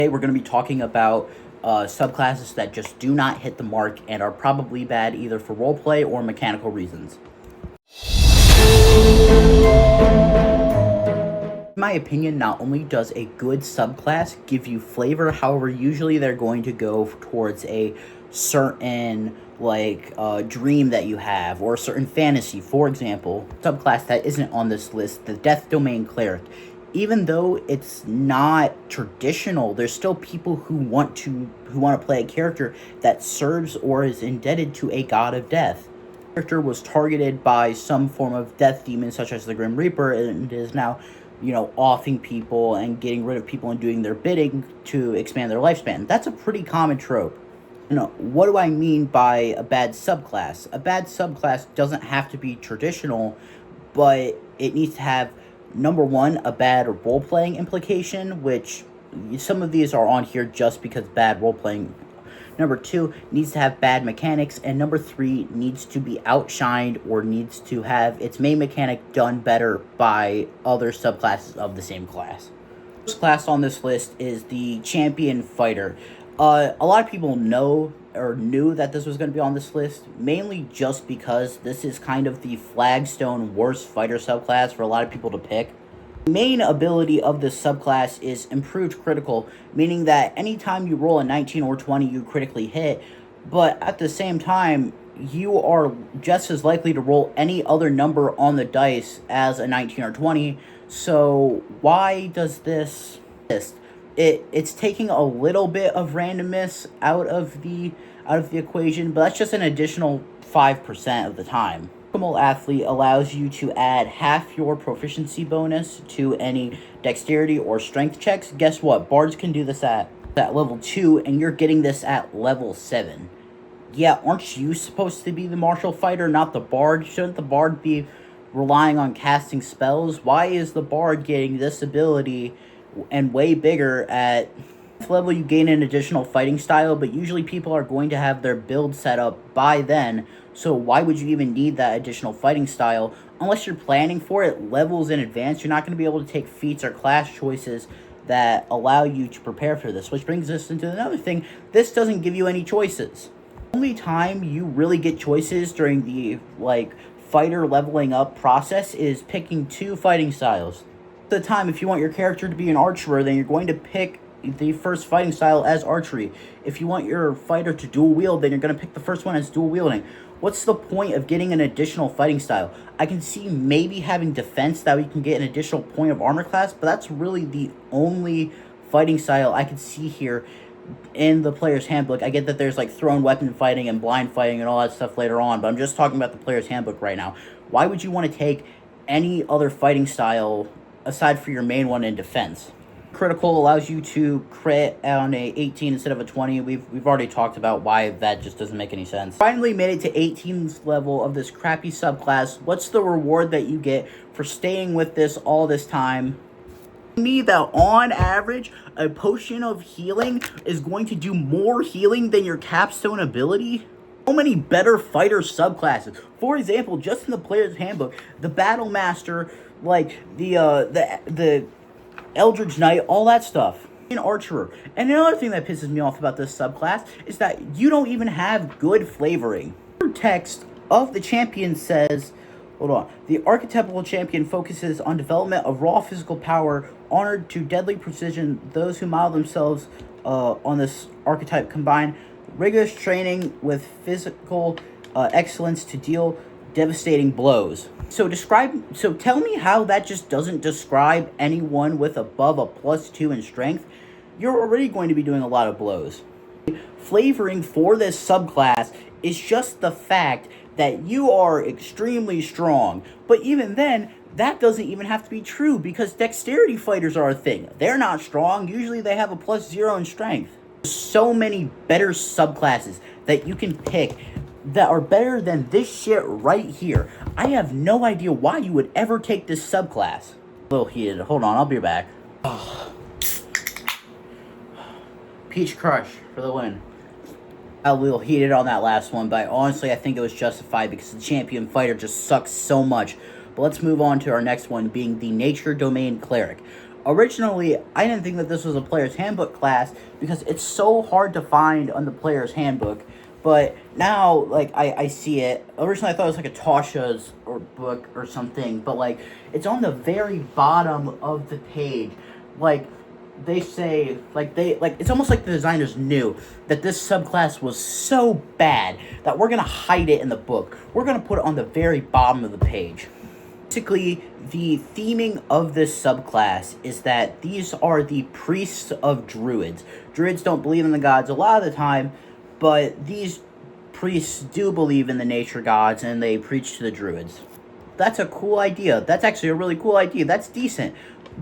Today we're going to be talking about subclasses that just do not hit the mark and are probably bad either for roleplay or mechanical reasons. In my opinion, not only does a good subclass give you flavor, however, usually they're going to go towards a certain dream that you have or a certain fantasy. For example, subclass that isn't on this list, the Death Domain Cleric. Even though it's not traditional, there's still people who want to play a character that serves or is indebted to a god of death. The character was targeted by some form of death demon, such as the Grim Reaper, and is now, offing people and getting rid of people and doing their bidding to expand their lifespan. That's a pretty common trope. What do I mean by a bad subclass? A bad subclass doesn't have to be traditional, but it needs to have, number one, a bad role-playing implication, which some of these are on here just because bad role-playing. Number two, needs to have bad mechanics. And number three, needs to be outshined or needs to have its main mechanic done better by other subclasses of the same class. The first class on this list is the Champion Fighter. A lot of people know or knew that this was going to be on this list, mainly just because this is kind of the flagstone worst fighter subclass for a lot of people to pick. The main ability of this subclass is improved critical, meaning that anytime you roll a 19 or 20, you critically hit, but at the same time, you are just as likely to roll any other number on the dice as a 19 or 20, so why does this exist? It's taking a little bit of randomness out of the equation, but that's just an additional 5% of the time. Optimal Athlete allows you to add half your proficiency bonus to any dexterity or strength checks. Guess what? Bards can do this at level 2, and you're getting this at level 7. Yeah, aren't you supposed to be the martial fighter, not the bard? Shouldn't the bard be relying on casting spells? Why is the bard getting this ability and way bigger? At level you gain an additional fighting style, but usually people are going to have their build set up by then, so why would you even need that additional fighting style? Unless you're planning for it levels in advance, you're not going to be able to take feats or class choices that allow you to prepare for this, which brings us into another thing. This doesn't give you any choices. The only time you really get choices during the fighter leveling up process is picking 2 fighting styles. The time, if you want your character to be an archer, then you're going to pick the first fighting style as archery. If you want your fighter to dual wield, then you're going to pick the first one as dual wielding. What's the point of getting an additional fighting style? I can see maybe having defense, that we can get an additional point of armor class, but that's really the only fighting style I can see here in the player's handbook. I get that there's thrown weapon fighting and blind fighting and all that stuff later on, but I'm just talking about the player's handbook right now. Why would you want to take any other fighting style aside for your main one in defense? Critical allows you to crit on a 18 instead of a 20. We've already talked about why that just doesn't make any sense. Finally made it to 18th level of this crappy subclass. What's the reward that you get for staying with this all this time? Me that on average, a potion of healing is going to do more healing than your capstone ability? So many better fighter subclasses. For example, just in the player's handbook, the Battle Master, the Eldritch Knight, all that stuff. An archer. And another thing that pisses me off about this subclass is that you don't even have good flavoring. The text of the champion says, hold on, the archetypal champion focuses on development of raw physical power, honored to deadly precision. Those who model themselves on this archetype combine rigorous training with physical excellence to deal devastating blows. So tell me how that just doesn't describe anyone with above a +2 in strength. You're already going to be doing a lot of blows. Flavoring for this subclass is just the fact that you are extremely strong. But even then, that doesn't even have to be true, because dexterity fighters are a thing. They're not strong. Usually they have a +0 in strength. There's so many better subclasses that you can pick that are better than this shit right here. I have no idea why you would ever take this subclass. A little heated. Hold on, I'll be back. Oh. Peach Crush for the win. A little heated on that last one, but honestly I think it was justified because the Champion Fighter just sucks so much. But let's move on to our next one, being the Nature Domain Cleric. Originally, I didn't think that this was a player's handbook class because it's so hard to find on the player's handbook. But now, like, I see it. Originally, I thought it was like a Tasha's or book or something, but like, it's on the very bottom of the page. Like, they say, it's almost like the designers knew that this subclass was so bad that we're gonna hide it in the book. We're gonna put it on the very bottom of the page. Basically, the theming of this subclass is that these are the priests of druids. Druids don't believe in the gods a lot of the time, but these priests do believe in the nature gods, and they preach to the druids. That's a cool idea. That's actually a really cool idea. That's decent.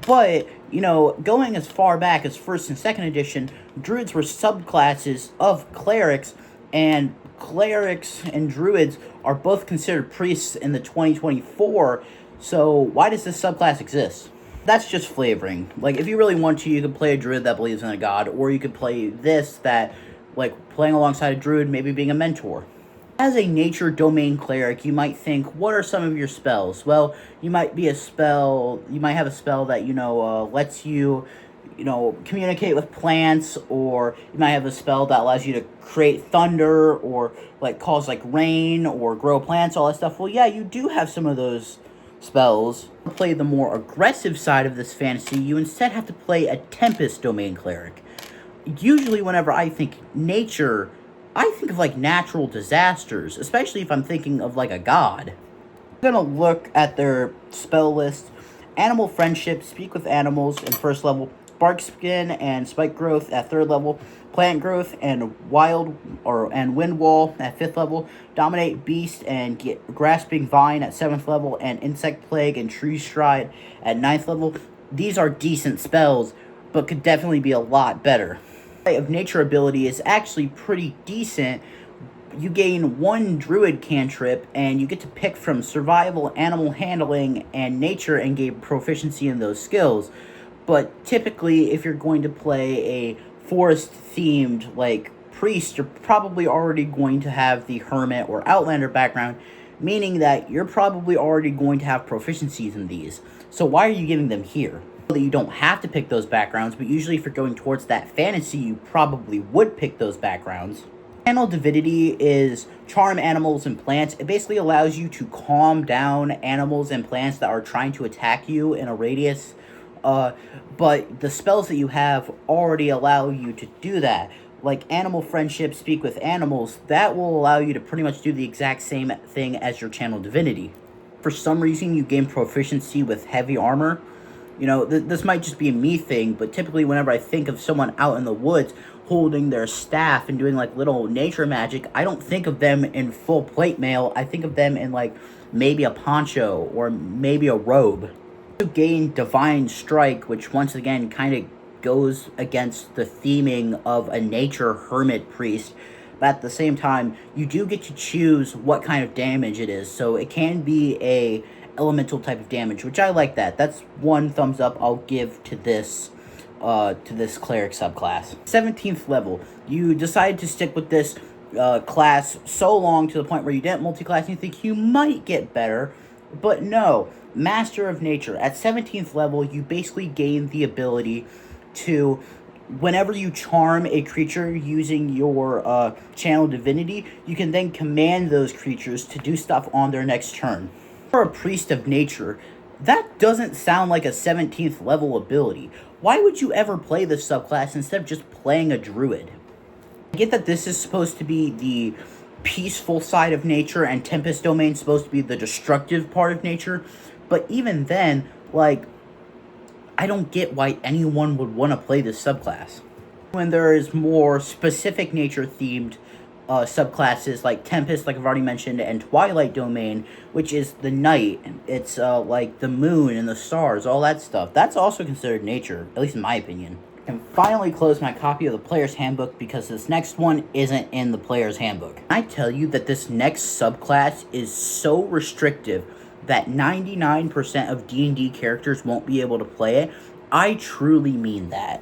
But, you know, going as far back as 1st and 2nd edition, druids were subclasses of clerics, and clerics and druids are both considered priests in the 2024. So why does this subclass exist? That's just flavoring. Like, if you really want to, you could play a druid that believes in a god, or you could play this that, like, playing alongside a druid, maybe being a mentor. As a nature domain cleric, you might think, what are some of your spells? Well, you might have a spell that, lets you, communicate with plants, or you might have a spell that allows you to create thunder, or, like, cause, like, rain, or grow plants, all that stuff. Well, yeah, you do have some of those spells. To play the more aggressive side of this fantasy, you instead have to play a Tempest domain cleric. Usually, whenever I think nature, I think of, like, natural disasters, especially if I'm thinking of, like, a god. I'm gonna look at their spell list. Animal Friendship, Speak with Animals in 1st level. Bark Skin and Spike Growth at 3rd level. Plant Growth and Wind Wall at 5th level. Dominate Beast and Grasping Vine at 7th level. And Insect Plague and Tree Stride at 9th level. These are decent spells, but could definitely be a lot better. Of nature ability is actually pretty decent. You gain 1 druid cantrip, and you get to pick from survival, animal handling, and nature, and gain proficiency in those skills. But typically, if you're going to play a forest themed like priest, you're probably already going to have the hermit or outlander background, meaning that you're probably already going to have proficiencies in these. So why are you giving them here? That you don't have to pick those backgrounds, but usually if you're going towards that fantasy, you probably would pick those backgrounds. Channel Divinity is charm animals and plants. It basically allows you to calm down animals and plants that are trying to attack you in a radius. But the spells that you have already allow you to do that. Like Animal Friendship, Speak with Animals, that will allow you to pretty much do the exact same thing as your Channel Divinity. For some reason, you gain proficiency with heavy armor. You know, this might just be a me thing, but typically whenever I think of someone out in the woods holding their staff and doing, like, little nature magic, I don't think of them in full plate mail. I think of them in, like, maybe a poncho or maybe a robe. You gain Divine Strike, which once again kind of goes against the theming of a nature hermit priest. But at the same time, you do get to choose what kind of damage it is. So it can be a elemental type of damage, which I like that. That's 1 thumbs up I'll give to this cleric subclass. 17th level, you decide to stick with this class so long to the point where you didn't multi-class and you think you might get better, but no. Master of Nature. At 17th level, you basically gain the ability to, whenever you charm a creature using your Channel Divinity, you can then command those creatures to do stuff on their next turn. For a Priest of Nature, that doesn't sound like a 17th level ability. Why would you ever play this subclass instead of just playing a druid? I get that this is supposed to be the peaceful side of nature and Tempest Domain is supposed to be the destructive part of nature, but even then, like, I don't get why anyone would want to play this subclass. When there is more specific nature-themed subclasses like Tempest, like I've already mentioned, and Twilight Domain, which is the night. It's like the moon and the stars, all that stuff. That's also considered nature, at least in my opinion. And finally close my copy of the Player's Handbook because this next one isn't in the Player's Handbook. I tell you that this next subclass is so restrictive that 99% of D&D characters won't be able to play it. I truly mean that.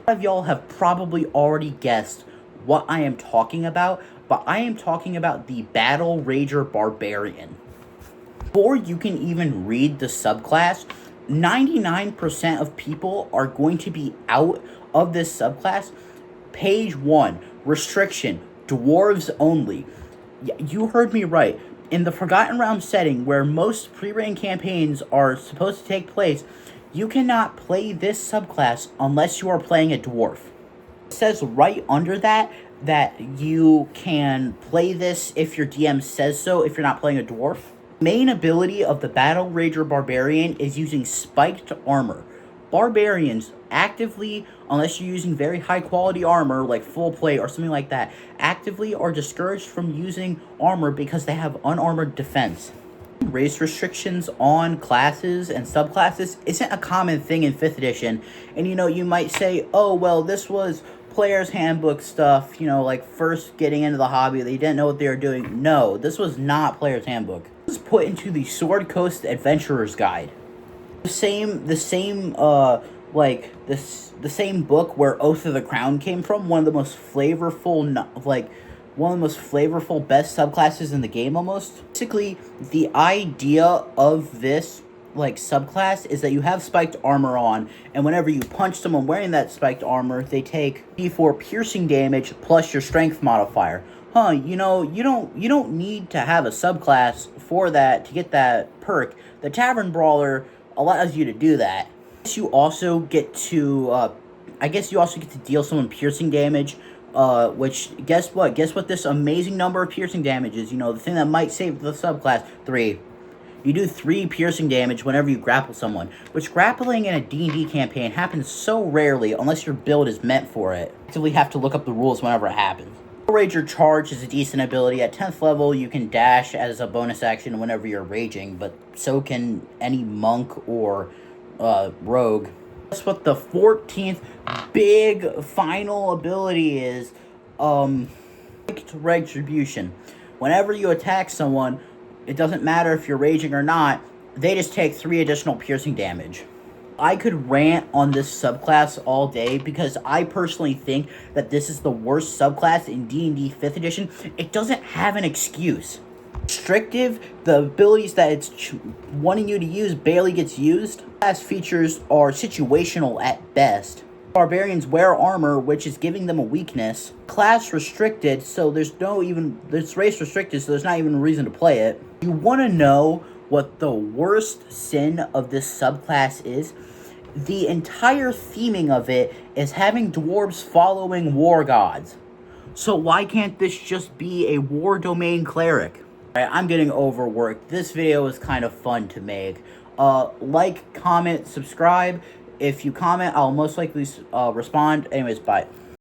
A lot of y'all have probably already guessed what I am talking about, but I am talking about the Battle Rager Barbarian. Before you can even read the subclass, 99% of people are going to be out of this subclass. Page 1, restriction, dwarves only. You heard me right. In the Forgotten Realms setting, where most pre-written campaigns are supposed to take place, you cannot play this subclass unless you are playing a dwarf. It says right under that you can play this if your DM says so if you're not playing a dwarf. Main ability of the Battle Rager Barbarian is using spiked armor. Barbarians actively, unless you're using very high quality armor like full plate or something like that, actively are discouraged from using armor because they have unarmored defense. Race restrictions on classes and subclasses isn't a common thing in 5th edition, and you might say, oh well, this was player's handbook stuff, like first getting into the hobby, they didn't know what they were doing. No, this was not player's handbook. It was put into the Sword Coast Adventurer's Guide. The same book where Oath of the Crown came from, one of the most flavorful, best subclasses in the game almost. Basically, the idea of this subclass is that you have spiked armor on, and whenever you punch someone wearing that spiked armor, they take d4 piercing damage plus your strength modifier. You don't need to have a subclass for that to get that perk. The Tavern Brawler allows you to do that. You also get to deal someone piercing damage, which, guess what this amazing number of piercing damage is, the thing that might save the subclass. 3. You do 3 piercing damage whenever you grapple someone, which grappling in a D&D campaign happens so rarely unless your build is meant for it. You actively have to look up the rules whenever it happens. Rager Charge is a decent ability. At 10th level, you can dash as a bonus action whenever you're raging, but so can any monk or rogue. That's what the 14th big final ability is. Retribution. Whenever you attack someone, it doesn't matter if you're raging or not, they just take 3 additional piercing damage. I could rant on this subclass all day because I personally think that this is the worst subclass in D&D 5th edition. It doesn't have an excuse. Restrictive, the abilities that it's wanting you to use barely gets used. Class features are situational at best. Barbarians wear armor, which is giving them a weakness. Class restricted, so it's race restricted, so there's not even a reason to play it. You want to know what the worst sin of this subclass is? The entire theming of it is having dwarves following war gods. So why can't this just be a war domain cleric? Alright, I'm getting overworked. This video is kind of fun to make. Like, comment, subscribe. If you comment, I'll most likely respond. Anyways, bye.